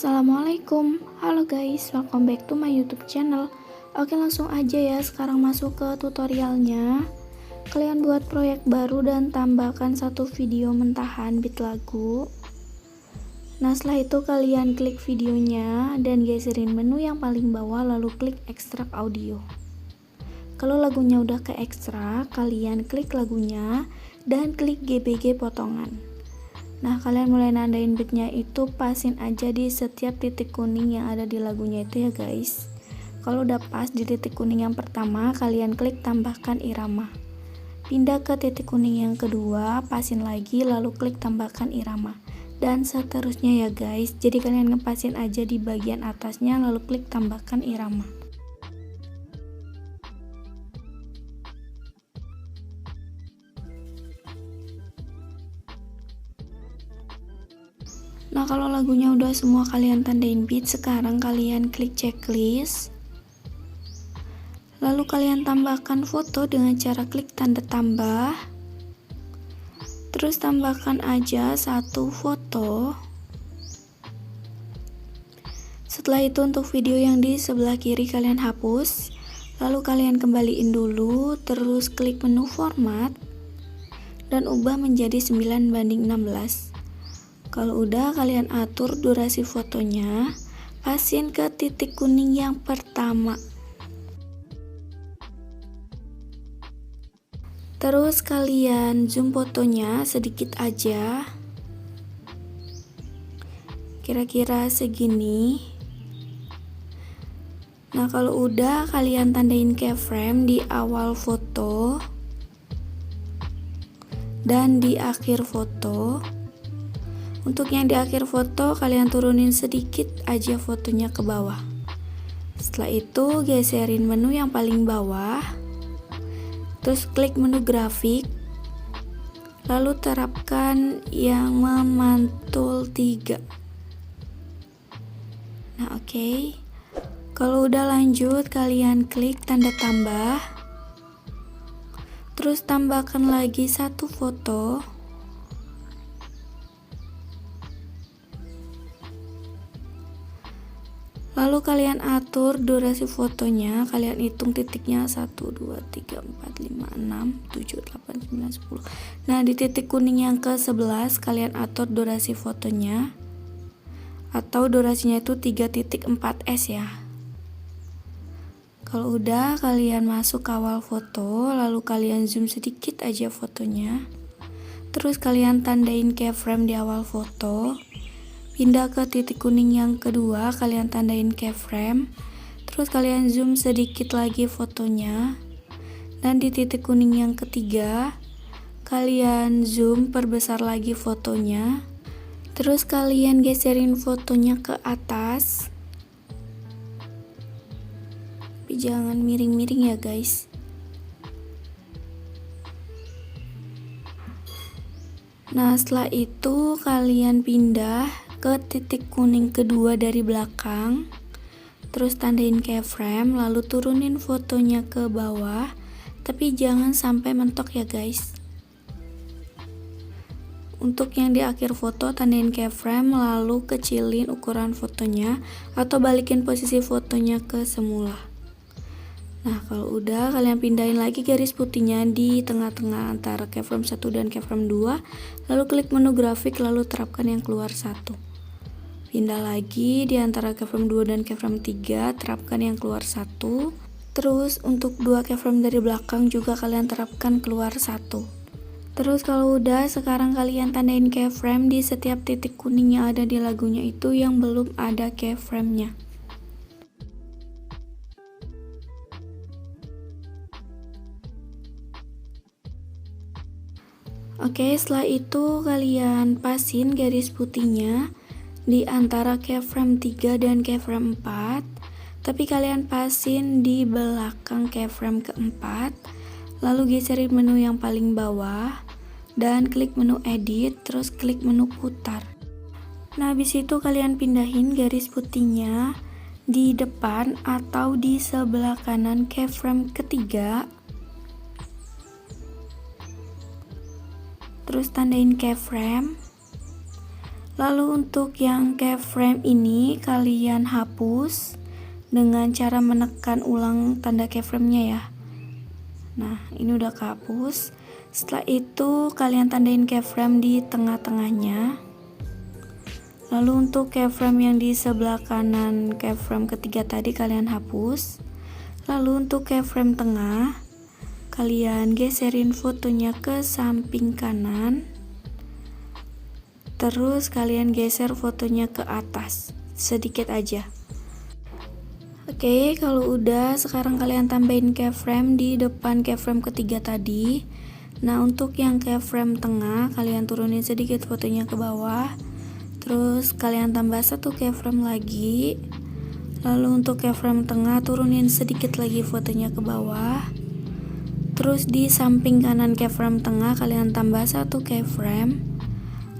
Assalamualaikum, halo guys, welcome back to my YouTube channel. Oke, langsung aja ya, sekarang masuk ke tutorialnya. Kalian buat proyek baru dan tambahkan satu video mentahan beat lagu. Nah, setelah itu kalian klik videonya dan geserin menu yang paling bawah, lalu klik ekstrak audio. Kalau lagunya udah ke ekstrak, kalian klik lagunya dan klik GBG potongan. Nah, kalian mulai nandain beatnya itu pasin aja di setiap titik kuning yang ada di lagunya itu ya guys. Kalau udah pas di titik kuning yang pertama, kalian klik tambahkan irama. Pindah ke titik kuning yang kedua, pasin lagi, lalu klik tambahkan irama. Dan seterusnya ya guys. Jadi kalian ngepasin aja di bagian atasnya, lalu klik tambahkan irama. Nah, kalau lagunya udah semua kalian tandain beat, sekarang kalian klik checklist. Lalu kalian tambahkan foto dengan cara klik tanda tambah. Terus tambahkan aja satu foto. Setelah itu untuk video yang di sebelah kiri kalian hapus. Lalu kalian kembaliin dulu, terus klik menu format dan ubah menjadi 9:16. Kalau udah, kalian atur durasi fotonya, pasin ke titik kuning yang pertama. Terus kalian zoom fotonya sedikit aja, kira-kira segini. Nah, kalau udah, kalian tandain keyframe di awal foto dan di akhir foto. Untuk yang di akhir foto, kalian turunin sedikit aja fotonya ke bawah. Setelah itu, geserin menu yang paling bawah. Terus klik menu grafik. Lalu terapkan yang memantul 3. Nah, oke. Kalau udah lanjut, kalian klik tanda tambah. Terus tambahkan lagi satu foto. Lalu kalian atur durasi fotonya, kalian hitung titiknya 1, 2, 3, 4, 5, 6, 7, 8, 9, 10. Nah, di titik kuning yang ke-11 kalian atur durasi fotonya, atau durasinya itu 3.4s ya. Kalau udah, kalian masuk ke awal foto, lalu kalian zoom sedikit aja fotonya. Terus kalian tandain keyframe di awal foto. Pindah ke titik kuning yang kedua, kalian tandain keyframe. Terus kalian zoom sedikit lagi fotonya. Dan di titik kuning yang ketiga, kalian zoom perbesar lagi fotonya. Terus kalian geserin fotonya ke atas. Tapi jangan miring-miring ya guys. Nah, setelah itu kalian pindah ke titik kuning kedua dari belakang, terus tandain keyframe, lalu turunin fotonya ke bawah, tapi jangan sampai mentok ya guys. Untuk yang di akhir foto, tandain keyframe, lalu kecilin ukuran fotonya atau balikin posisi fotonya ke semula. Nah, kalau udah, kalian pindahin lagi garis putihnya di tengah-tengah antara keyframe 1 dan keyframe 2, lalu klik menu grafik, lalu terapkan yang keluar 1. Pindah lagi di antara keyframe 2 dan keyframe 3, terapkan yang keluar 1. Terus untuk 2 keyframe dari belakang juga kalian terapkan keluar 1. Terus kalau udah, sekarang kalian tandain keyframe di setiap titik kuning yang ada di lagunya itu yang belum ada keyframe-nya. Oke, setelah itu kalian pasin garis putihnya di antara keyframe 3 dan keyframe 4, tapi kalian pasin di belakang keyframe keempat. Lalu geserin menu yang paling bawah dan klik menu edit, terus klik menu putar. Nah, habis itu kalian pindahin garis putihnya di depan atau di sebelah kanan keyframe ketiga. Terus tandain keyframe. Lalu untuk yang keyframe ini kalian hapus dengan cara menekan ulang tanda keyframe-nya ya. Nah, ini udah kehapus. Setelah itu kalian tandain keyframe di tengah-tengahnya. Lalu untuk keyframe yang di sebelah kanan keyframe ketiga tadi kalian hapus. Lalu untuk keyframe tengah kalian geserin fotonya ke samping kanan. Terus kalian geser fotonya ke atas sedikit aja. Oke, kalau udah sekarang kalian tambahin keyframe di depan keyframe ketiga tadi. Nah, untuk yang keyframe tengah kalian turunin sedikit fotonya ke bawah. Terus kalian tambah satu keyframe lagi. Lalu untuk keyframe tengah turunin sedikit lagi fotonya ke bawah. Terus di samping kanan keyframe tengah kalian tambah satu keyframe.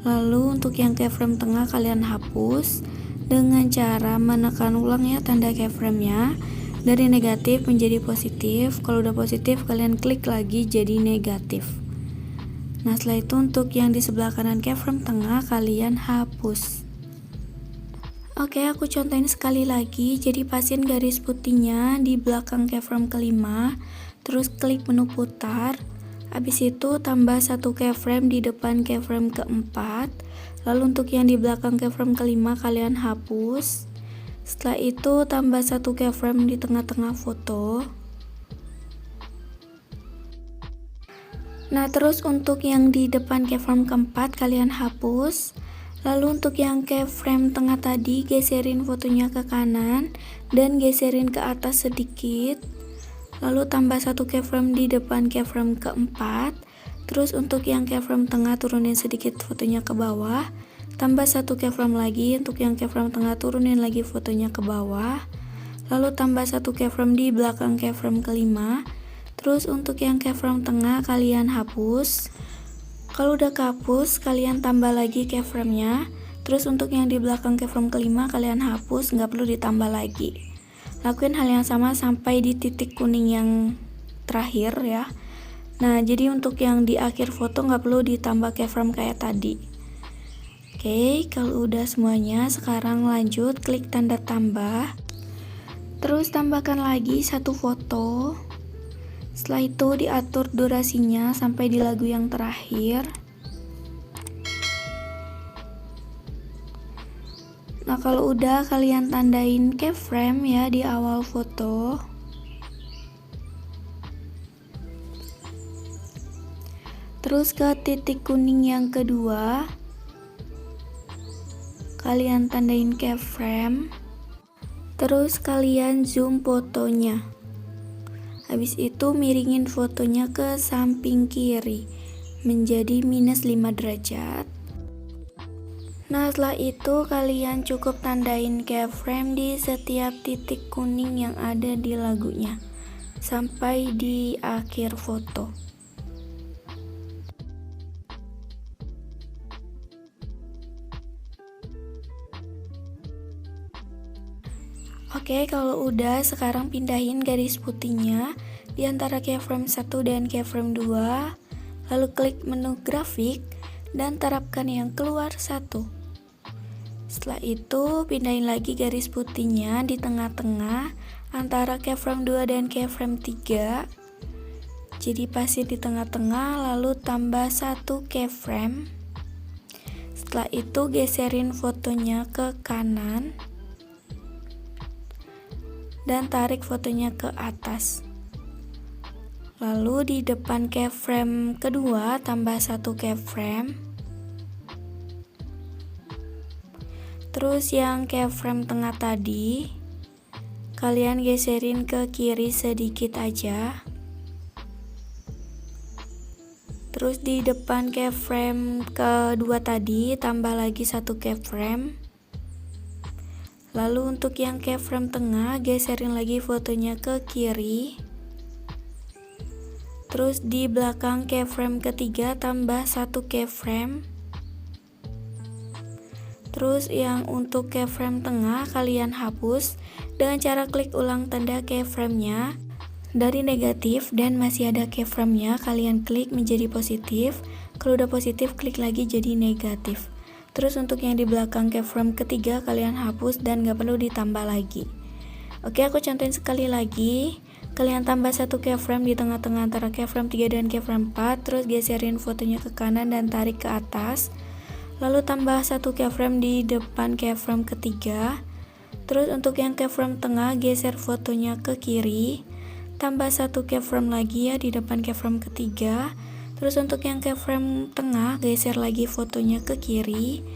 Lalu untuk yang keyframe tengah kalian hapus dengan cara menekan ulang ya tanda keyframe-nya dari negatif menjadi positif. Kalau udah positif kalian klik lagi jadi negatif. Nah, setelah itu untuk yang di sebelah kanan keyframe tengah kalian hapus. Oke, aku contohin sekali lagi. Jadi pasin garis putihnya di belakang keyframe kelima, terus klik menu putar. Habis itu tambah satu keyframe di depan keyframe keempat. Lalu untuk yang di belakang keyframe kelima kalian hapus. Setelah itu tambah satu keyframe di tengah-tengah foto. Nah, terus untuk yang di depan keyframe keempat kalian hapus. Lalu untuk yang keyframe tengah tadi geserin fotonya ke kanan dan geserin ke atas sedikit. Lalu tambah satu keyframe di depan keyframe keempat. Terus untuk yang keyframe tengah turunin sedikit fotonya ke bawah. Tambah satu keyframe lagi. Untuk yang keyframe tengah turunin lagi fotonya ke bawah. Lalu tambah satu keyframe di belakang keyframe kelima. Terus untuk yang keyframe tengah kalian hapus. Kalau udah kehapus kalian tambah lagi keyframe-nya. Terus untuk yang di belakang keyframe kelima kalian hapus, nggak perlu ditambah lagi. Lakuin hal yang sama sampai di titik kuning yang terakhir ya. Nah, jadi untuk yang di akhir foto nggak perlu ditambah keyframe kayak tadi. Oke, kalau udah semuanya sekarang lanjut klik tanda tambah. Terus tambahkan lagi satu foto. Setelah itu diatur durasinya sampai di lagu yang terakhir. Nah, kalau udah kalian tandain keyframe ya di awal foto. Terus ke titik kuning yang kedua kalian tandain keyframe. Terus kalian zoom fotonya. Habis itu miringin fotonya ke samping kiri menjadi minus 5 derajat. Nah, setelah itu kalian cukup tandain keyframe di setiap titik kuning yang ada di lagunya sampai di akhir foto. Oke, kalau udah sekarang pindahin garis putihnya di antara keyframe 1 dan keyframe 2. Lalu klik menu grafik dan terapkan yang keluar 1. Setelah itu pindahin lagi garis putihnya di tengah-tengah antara keyframe 2 dan keyframe 3. Jadi pasin di tengah-tengah lalu tambah satu keyframe. Setelah itu geserin fotonya ke kanan dan tarik fotonya ke atas. Lalu di depan keyframe kedua tambah satu keyframe. Terus yang keyframe tengah tadi kalian geserin ke kiri sedikit aja. Terus di depan keyframe kedua tadi tambah lagi satu keyframe. Lalu untuk yang keyframe tengah geserin lagi fotonya ke kiri. Terus di belakang keyframe ketiga tambah satu keyframe. Terus yang untuk keyframe tengah kalian hapus dengan cara klik ulang tanda keyframe-nya dari negatif dan masih ada keyframe-nya kalian klik menjadi positif. Kalau udah positif klik lagi jadi negatif. Terus untuk yang di belakang keyframe ketiga kalian hapus dan gak perlu ditambah lagi. Oke, aku contohin sekali lagi. Kalian tambah satu keyframe di tengah-tengah antara keyframe 3 dan keyframe 4, terus geserin fotonya ke kanan dan tarik ke atas. Lalu tambah satu keyframe di depan keyframe ketiga. Terus untuk yang keyframe tengah geser fotonya ke kiri. Tambah satu keyframe lagi ya di depan keyframe ketiga. Terus untuk yang keyframe tengah geser lagi fotonya ke kiri.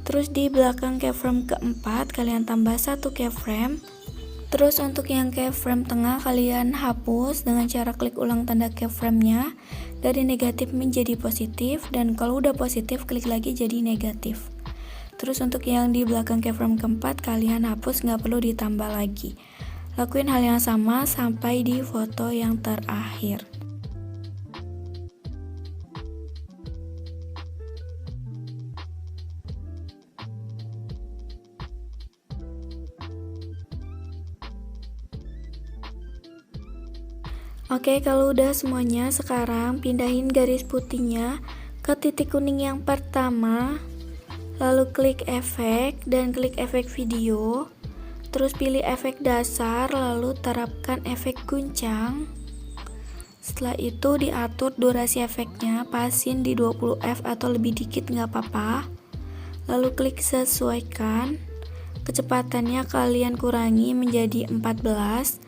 Terus di belakang keyframe keempat kalian tambah satu keyframe. Terus untuk yang keyframe tengah kalian hapus dengan cara klik ulang tanda keyframe-nya dari negatif menjadi positif, dan kalau udah positif klik lagi jadi negatif. Terus untuk yang di belakang keyframe keempat kalian hapus, nggak perlu ditambah lagi. Lakuin hal yang sama sampai di foto yang terakhir. Oke, kalau udah semuanya, sekarang pindahin garis putihnya ke titik kuning yang pertama, lalu klik efek dan klik efek video, terus pilih efek dasar, lalu terapkan efek guncang. Setelah itu diatur durasi efeknya, pasin di 20 F atau lebih dikit nggak apa-apa, lalu klik sesuaikan, kecepatannya kalian kurangi menjadi 14,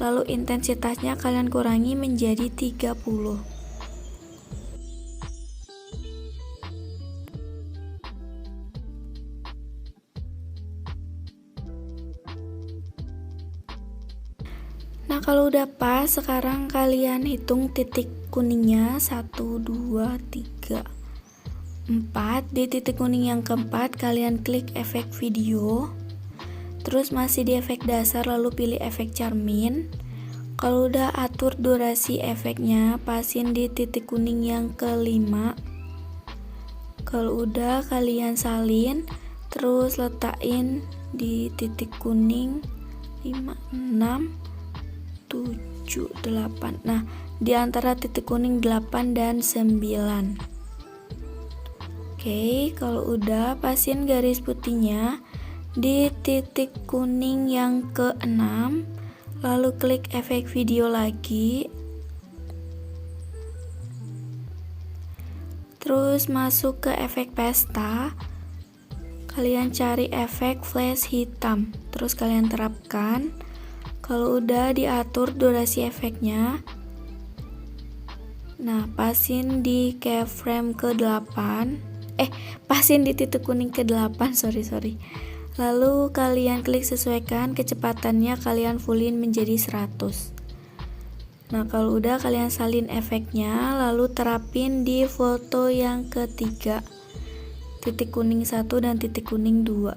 lalu intensitasnya kalian kurangi menjadi 30. Nah, kalau udah pas, sekarang kalian hitung titik kuningnya 1, 2, 3, 4. Di titik kuning yang keempat kalian klik efek video. Terus masih di efek dasar, lalu pilih efek cermin. Kalau udah atur durasi efeknya, pasin di titik kuning yang kelima. Kalau udah kalian salin, terus letakin di titik kuning 5, 6, 7, 8. Nah, di antara titik kuning 8 dan 9. Oke, kalau udah pasin garis putihnya di titik kuning yang ke-6, lalu klik efek video lagi, terus masuk ke efek pesta, kalian cari efek flash hitam, terus kalian terapkan. Kalau udah diatur durasi efeknya, nah pasin di keyframe ke-8, pasin di titik kuning ke-8, sorry. Lalu kalian klik sesuaikan, kecepatannya kalian fullin menjadi 100. Nah, kalau udah kalian salin efeknya, lalu terapin di foto yang ketiga, titik kuning 1 dan titik kuning 2.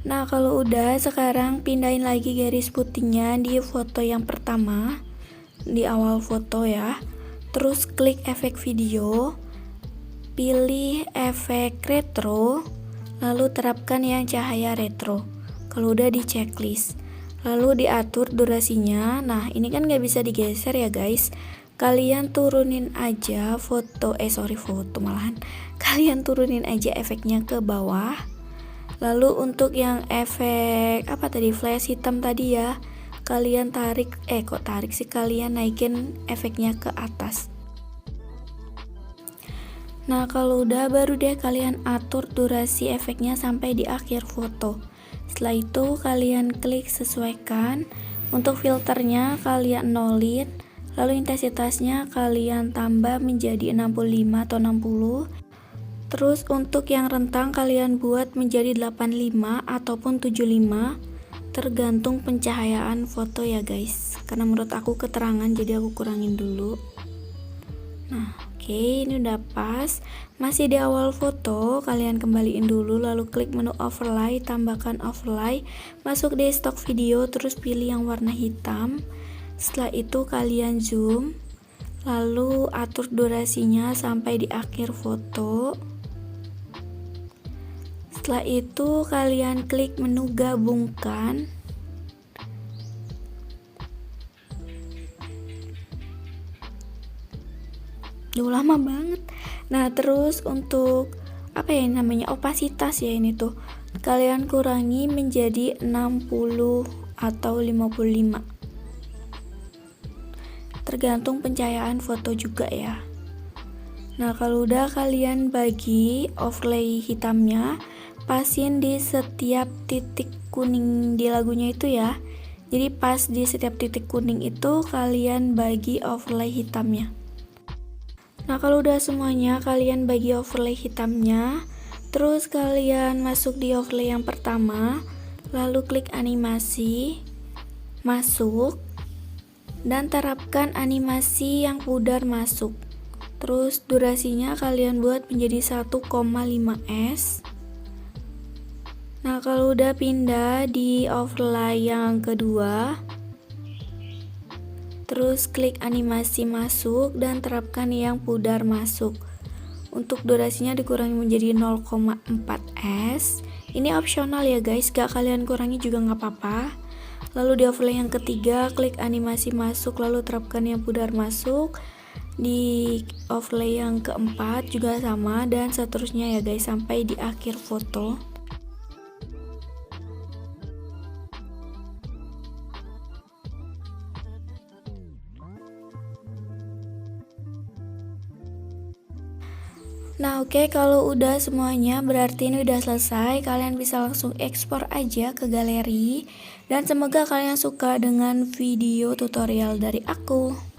Nah, kalau udah, sekarang pindahin lagi garis putihnya di foto yang pertama, di awal foto ya. Terus klik efek video, pilih efek retro, lalu terapkan yang cahaya retro. Kalau udah di checklist, lalu diatur durasinya. Nah, ini kan nggak bisa digeser ya guys. Kalian turunin aja foto malahan. Kalian turunin aja efeknya ke bawah. Lalu untuk yang efek flash hitam tadi ya, kalian kalian naikin efeknya ke atas. Nah, kalau udah baru deh kalian atur durasi efeknya sampai di akhir foto. Setelah itu kalian klik sesuaikan. Untuk filternya kalian nolin, lalu intensitasnya kalian tambah menjadi 65 atau 60. Terus untuk yang rentang kalian buat menjadi 85 ataupun 75, tergantung pencahayaan foto ya guys. Karena menurut aku keterangan, jadi aku kurangin dulu. Nah, oke, ini udah pas. Masih di awal foto, kalian kembaliin dulu, lalu klik menu overlay, tambahkan overlay, masuk di stock video, terus pilih yang warna hitam. Setelah itu kalian zoom, lalu atur durasinya sampai di akhir foto. Setelah itu kalian klik menu gabungkan. Lama banget. Nah, terus untuk apa ya namanya, opasitas ya ini tuh. Kalian kurangi menjadi 60 atau 55. Tergantung pencahayaan foto juga ya. Nah, kalau udah kalian bagi overlay hitamnya, pasin di setiap titik kuning di lagunya itu ya. Jadi pas di setiap titik kuning itu kalian bagi overlay hitamnya. Nah, kalau udah semuanya kalian bagi overlay hitamnya, terus kalian masuk di overlay yang pertama, lalu klik animasi, masuk, dan terapkan animasi yang pudar masuk. Terus durasinya kalian buat menjadi 1,5s. Nah, kalau udah pindah di overlay yang kedua, terus klik animasi masuk dan terapkan yang pudar masuk. Untuk durasinya dikurangi menjadi 0,4s. Ini opsional ya guys, gak kalian kurangi juga gak apa-apa. Lalu di overlay yang ketiga, klik animasi masuk lalu terapkan yang pudar masuk. Di overlay yang keempat juga sama, dan seterusnya ya guys sampai di akhir foto. Nah, oke, kalau udah semuanya berarti ini udah selesai. Kalian bisa langsung ekspor aja ke galeri. Dan semoga kalian suka dengan video tutorial dari aku.